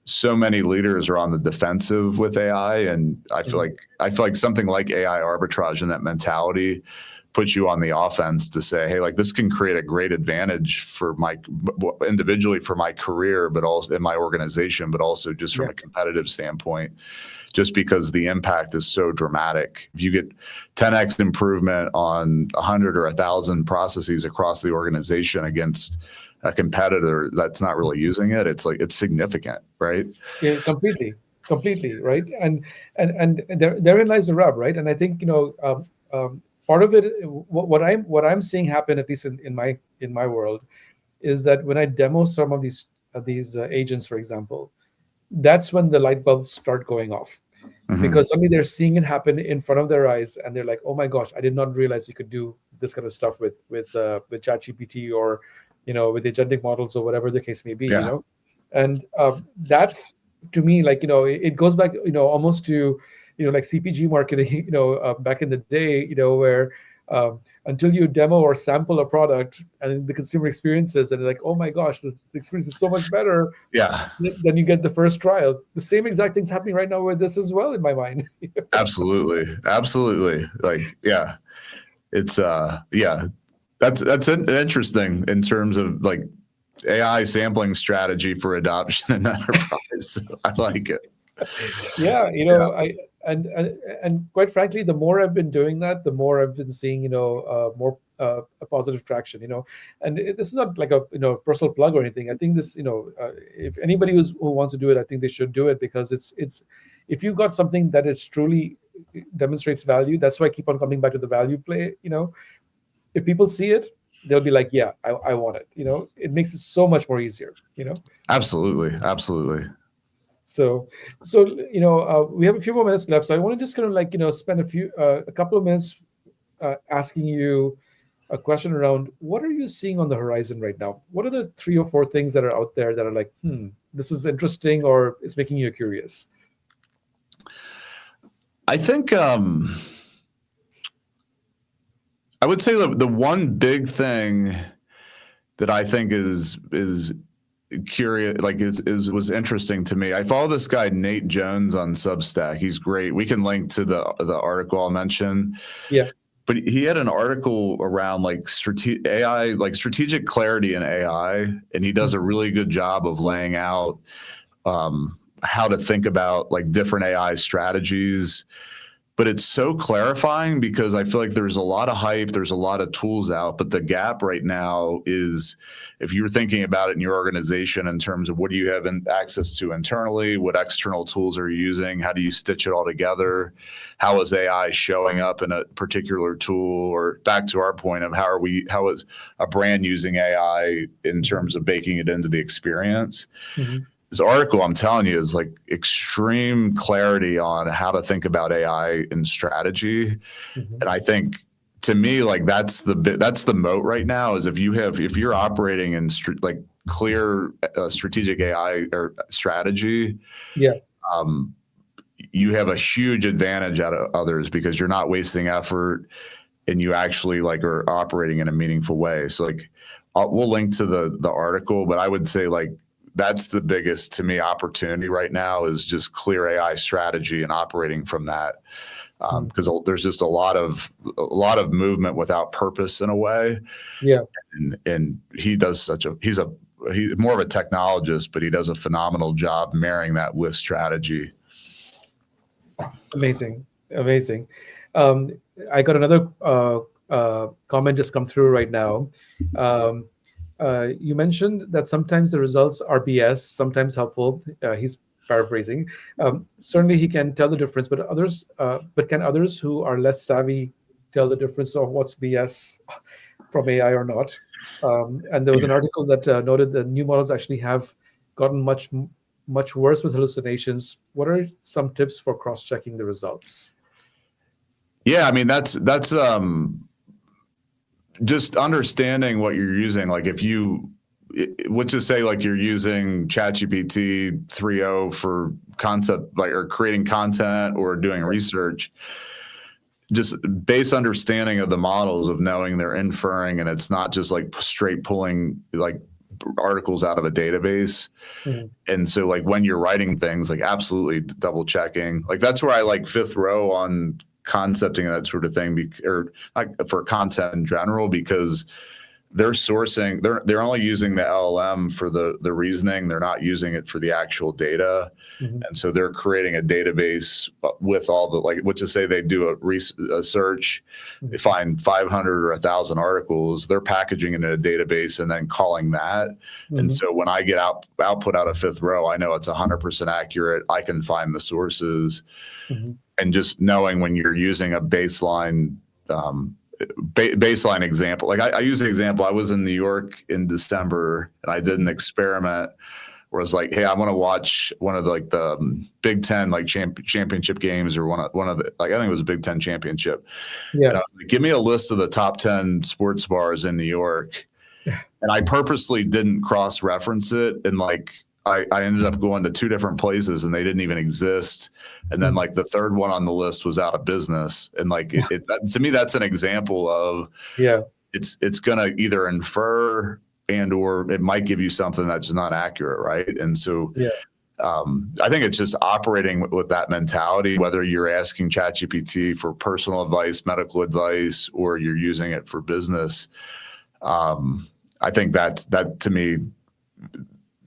so many leaders are on the defensive with AI, and I feel like something like AI arbitrage and that mentality puts you on the offense to say, hey, like this can create a great advantage for my individually for my career, but also in my organization, but also just from Yeah. a competitive standpoint, just because the impact is so dramatic. If you get 10x improvement on 100 or 1,000 processes across the organization against a competitor that's not really using it, it's like it's significant, right? Yeah, completely, right? And therein lies the rub, right? And I think part of it, what I'm seeing happen, at least in my world, is that when I demo some of these agents, for example, that's when the light bulbs start going off, Hmm. because suddenly they're seeing it happen in front of their eyes, and they're like, "Oh my gosh, I did not realize you could do this kind of stuff with ChatGPT, or with agentic models, or whatever the case may be." Yeah. And that's, to me, like, it goes back, almost to like CPG marketing, back in the day, where until you demo or sample a product and the consumer experiences, and they're like, "Oh my gosh, the experience is so much better," Yeah. then you get the first trial. The same exact thing's happening right now with this as well, in my mind. So, Absolutely. Absolutely. Like, yeah, it's yeah, that's interesting in terms of like AI sampling strategy for adoption in enterprise. I like it. yeah, Yeah. and quite frankly, the more I've been doing that, the more I've been seeing, more a positive traction. And this is not like a personal plug or anything. I think this, if anybody who wants to do it, I think they should do it, because it's if you got something that it's truly demonstrates value. That's why I keep on coming back to the value play. If people see it, they'll be like, yeah, I want it. It makes it so much more easier. Absolutely. Absolutely. So we have a few more minutes left, so I want to just kind of like spend a couple of minutes asking you a question around what are you seeing on the horizon right now? What are the 3 or 4 things that are out there that are like, this is interesting, or it's making you curious? I think I would say the one big thing that I think is curious, like is was interesting to me. I follow this guy Nate Jones on Substack. He's great. We can link to the article I'll mention. Yeah. But he had an article around like AI, like strategic clarity in AI, and he does a really good job of laying out how to think about like different AI strategies. But it's so clarifying, because I feel like there's a lot of hype, there's a lot of tools out, but the gap right now is, if you're thinking about it in your organization in terms of what do you have access to internally, what external tools are you using, how do you stitch it all together, how is AI showing up in a particular tool, or back to our point of how is a brand using AI in terms of baking it into the experience. Hmm. This article, I'm telling you, is like extreme clarity on how to think about AI in strategy. Hmm. And I think, to me, like that's the moat right now, is if you're operating in like clear strategic AI or strategy, Yeah. um, you have a huge advantage out of others, because you're not wasting effort, and you actually like are operating in a meaningful way. So like we'll link to the article, but I would say like that's the biggest, to me, opportunity right now, is just clear AI strategy and operating from that, because there's just a lot of movement without purpose in a way. Yeah. And he does he's more of a technologist, but he does a phenomenal job marrying that with strategy. Amazing, amazing. Um, I got another comment just come through right now. Um, you mentioned that sometimes the results are BS, sometimes helpful. He's paraphrasing. Certainly, he can tell the difference, but can others who are less savvy tell the difference of what's BS from AI or not? And there was an article that noted that new models actually have gotten much worse with hallucinations. What are some tips for cross-checking the results? Yeah, I mean that's just understanding what you're using. Like if you, let's just say like you're using ChatGPT 3.0 for concept, like, or creating content or doing research, just base understanding of the models, of knowing they're inferring, and it's not just like straight pulling like articles out of a database. Mm-hmm. And so like when you're writing things, like absolutely double checking. Like that's where I like Fifth Row on concepting and that sort of thing, or like for content in general, because they're sourcing, they're only using the LLM for the reasoning. They're not using it for the actual data. Mm-hmm. And so they're creating a database with all the, like, let's just say they do a search, they find 500 or 1,000 articles, they're packaging it in a database and then calling that. Mm-hmm. And so when I get output out of Fifth Row, I know it's 100% accurate. I can find the sources. Mm-hmm. And just knowing when you're using a baseline baseline example. Like I use the example, I was in New York in December and I did an experiment where I was like, hey, I want to watch one of the Big Ten like championship games, or one of the, like, I think it was a Big Ten championship. Yeah. And I was like, give me a list of the top 10 sports bars in New York. And I purposely didn't cross-reference it. And like, I ended up going to 2 different places and they didn't even exist. And then like the third one on the list was out of business. And like, to me, that's an example of, it's going to either infer and or it might give you something that's not accurate, right? And so I think it's just operating with that mentality, whether you're asking ChatGPT for personal advice, medical advice, or you're using it for business. I think that to me,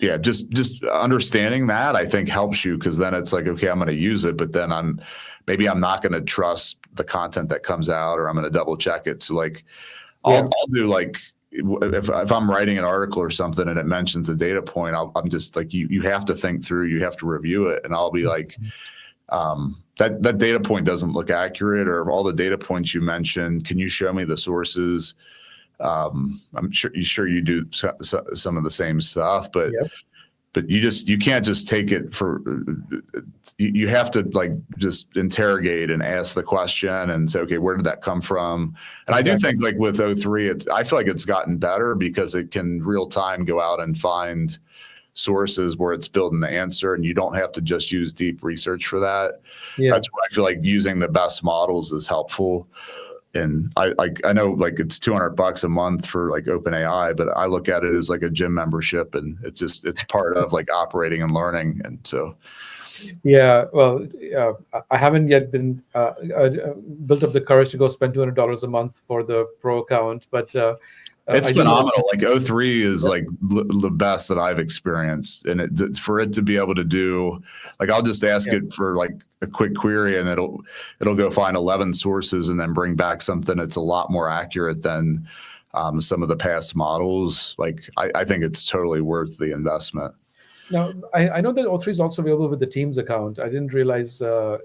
yeah, just understanding that, I think, helps you, because then it's like, okay, I'm going to use it, but then maybe I'm not going to trust the content that comes out, or I'm going to double check it. So like, I'll do like, if I'm writing an article or something and it mentions a data point, I'm just like, you have to think through, you have to review it, and I'll be like, that data point doesn't look accurate, or all the data points you mentioned, can you show me the sources? I'm sure you do some of the same stuff, but you can't just take it for, you have to like just interrogate and ask the question and say, okay, where did that come from? And I do think like with O3, I feel like it's gotten better because it can real time go out and find sources where it's building the answer, and you don't have to just use deep research for that. That's where I feel like using the best models is helpful. And I know like it's $200 a month for like OpenAI, but I look at it as like a gym membership, and it's part of like operating and learning. And so, well, I haven't yet been built up the courage to go spend $200 a month for the pro account, but it's phenomenal. Like O3 is like the best that I've experienced, and for it to be able to do, like, I'll just ask it for like a quick query, and it'll go find 11 sources and then bring back something that's a lot more accurate than some of the past models. Like, I think it's totally worth the investment. Now, I know that O3 is also available with the Teams account. I didn't realize.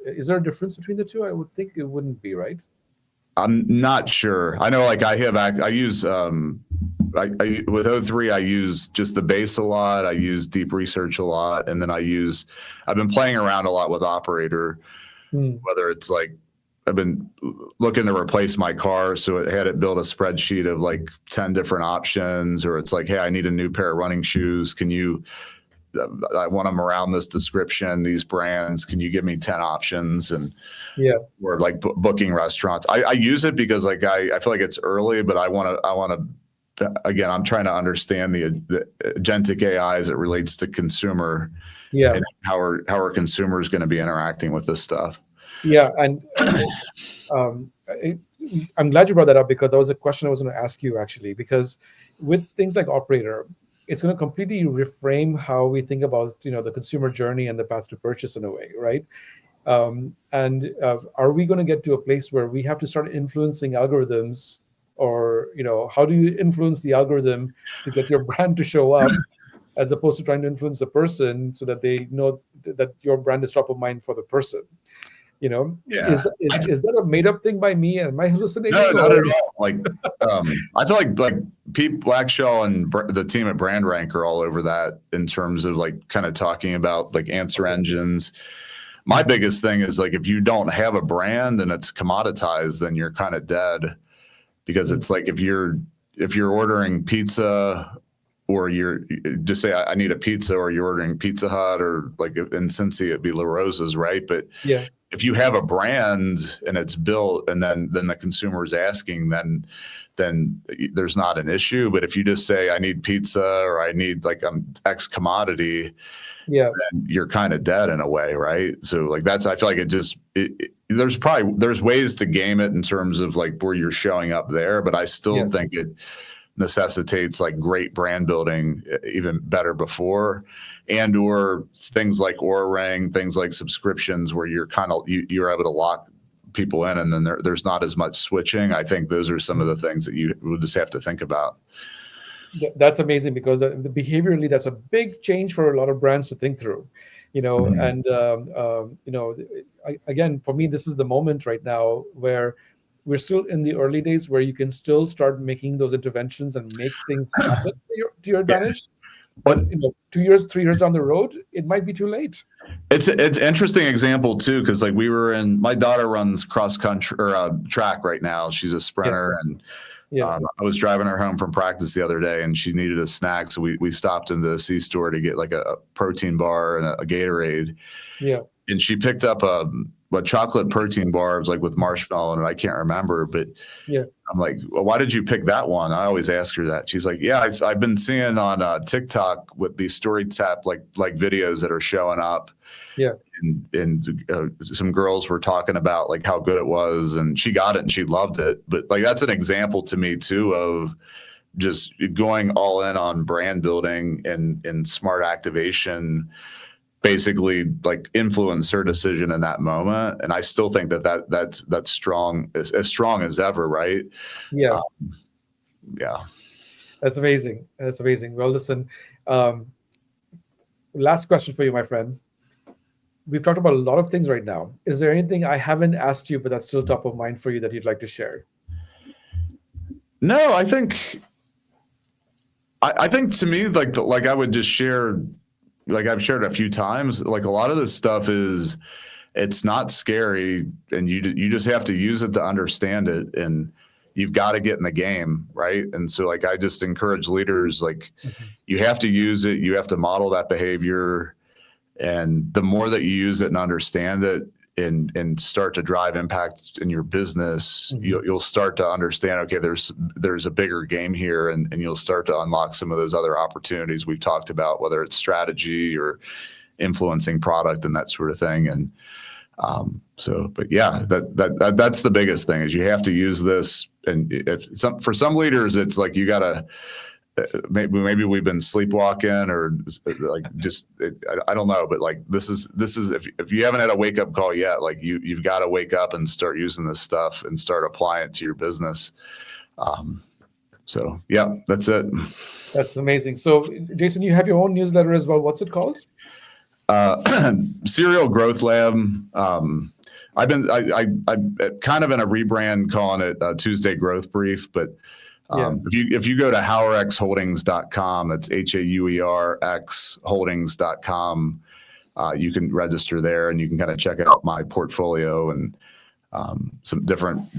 Is there a difference between the two? I would think it wouldn't be, right? I'm not sure. I know, like, I use with O3, I use just the base a lot. I use deep research a lot. And then I've been playing around a lot with Operator, whether it's like, I've been looking to replace my car. So it had it build a spreadsheet of like 10 different options, or it's like, hey, I need a new pair of running shoes. I want them around this description, these brands. Can you give me 10 options? And or like booking restaurants. I use it because like I feel like it's early, but I want to again, I'm trying to understand the agentic AI as it relates to consumer. And how are consumers going to be interacting with this stuff? And I'm glad you brought that up, because that was a question I was going to ask you, actually, because with things like Operator, it's going to completely reframe how we think about the consumer journey and the path to purchase in a way, right? Are we going to get to a place where we have to start influencing algorithms, or how do you influence the algorithm to get your brand to show up, as opposed to trying to influence the person so that they know that your brand is top of mind for the person? Is that a made up thing by me and my hallucination? No, not at all. Like, I feel like Pete Blackshaw and the team at Brand Rank are all over that in terms of like kind of talking about like answer engines. My biggest thing is like if you don't have a brand and it's commoditized, then you're kind of dead, because it's like if you're ordering pizza, or you're just say I need a pizza, or you're ordering Pizza Hut, or like in Cincy it'd be La Rosa's, right? But Yeah. if you have a brand and it's built, and then the consumer is asking, then there's not an issue. But if you just say I need pizza, or I need like X commodity, yeah, then you're kind of dead in a way, right? So like I feel like there's ways to game it in terms of like where you're showing up there, but I still think it necessitates like great brand building even better before, and or things like Oura Ring, things like subscriptions where you're kind of you're able to lock people in, and then there's not as much switching. I think those are some of the things that you would just have to think about. That's amazing, because the behaviorally that's a big change for a lot of brands to think through, and again, for me, this is the moment right now where we're still in the early days where you can still start making those interventions and make things happen to your advantage. But 2 years, 3 years down the road, it might be too late. It's an interesting example too, because like my daughter runs cross country or track right now. She's a sprinter, and I was driving her home from practice the other day, and she needed a snack, so we stopped into the C store to get like a protein bar and a Gatorade. Yeah, and she picked up a chocolate protein bar. It was like with marshmallow in it. I can't remember, but I'm like, well, why did you pick that one? I always ask her that. She's like, yeah, I've been seeing on TikTok with these story tap like videos that are showing up. Yeah. And some girls were talking about like how good it was, and she got it and she loved it. But like that's an example to me too of just going all in on brand building and smart activation, basically like influence her decision in that moment. And I still think that's strong, as strong as ever, right? Yeah. Yeah. That's amazing. That's amazing. Well, listen, last question for you, my friend. We've talked about a lot of things right now. Is there anything I haven't asked you, but that's still top of mind for you that you'd like to share? No, I think to me, like I would just share, like I've shared a few times, like a lot of this stuff it's not scary, and you just have to use it to understand it, and you've got to get in the game, right? And so like I just encourage leaders, like you have to use it, you have to model that behavior. And the more that you use it and understand it and start to drive impact in your business, you'll start to understand, okay, there's a bigger game here, and you'll start to unlock some of those other opportunities we've talked about, whether it's strategy or influencing product and that sort of thing. And but yeah, that's the biggest thing, is you have to use this. And for some leaders, it's like you gotta, maybe we've been sleepwalking, or like I don't know, but like this is if you haven't had a wake up call yet, like you've got to wake up and start using this stuff and start applying it to your business. So yeah, that's it. That's amazing. So Jason, you have your own newsletter as well. What's it called? Serial Growth Lab. I'm kind of in a rebrand calling it Tuesday Growth Brief, but if you go to HauerXHoldings.com, it's HAUERX Holdings.com, you can register there, and you can kind of check out my portfolio and some different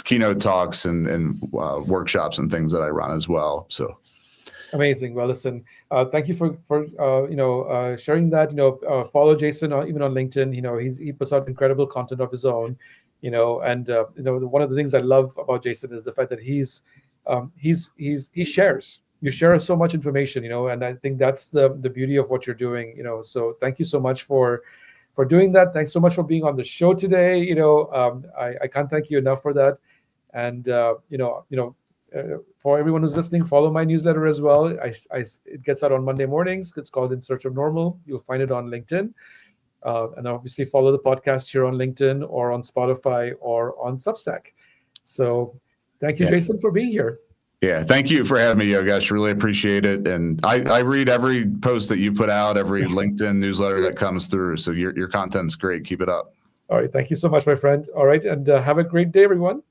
keynote talks and workshops and things that I run as well. So amazing. Well, listen, thank you for sharing that. Follow Jason even on LinkedIn. He puts out incredible content of his own. And one of the things I love about Jason is the fact that he shares. You share so much information, and I think that's the beauty of what you're doing. So thank you so much for doing that. Thanks so much for being on the show today. I can't thank you enough for that. And for everyone who's listening, follow my newsletter as well. It gets out on Monday mornings. It's called In Search of Normal. You'll find it on LinkedIn. And obviously follow the podcast here on LinkedIn or on Spotify or on Substack. So thank you, Jason, for being here. Yeah, thank you for having me, Yogesh. Really appreciate it. And I read every post that you put out, every LinkedIn newsletter that comes through. So your content's great. Keep it up. All right. Thank you so much, my friend. All right. And have a great day, everyone.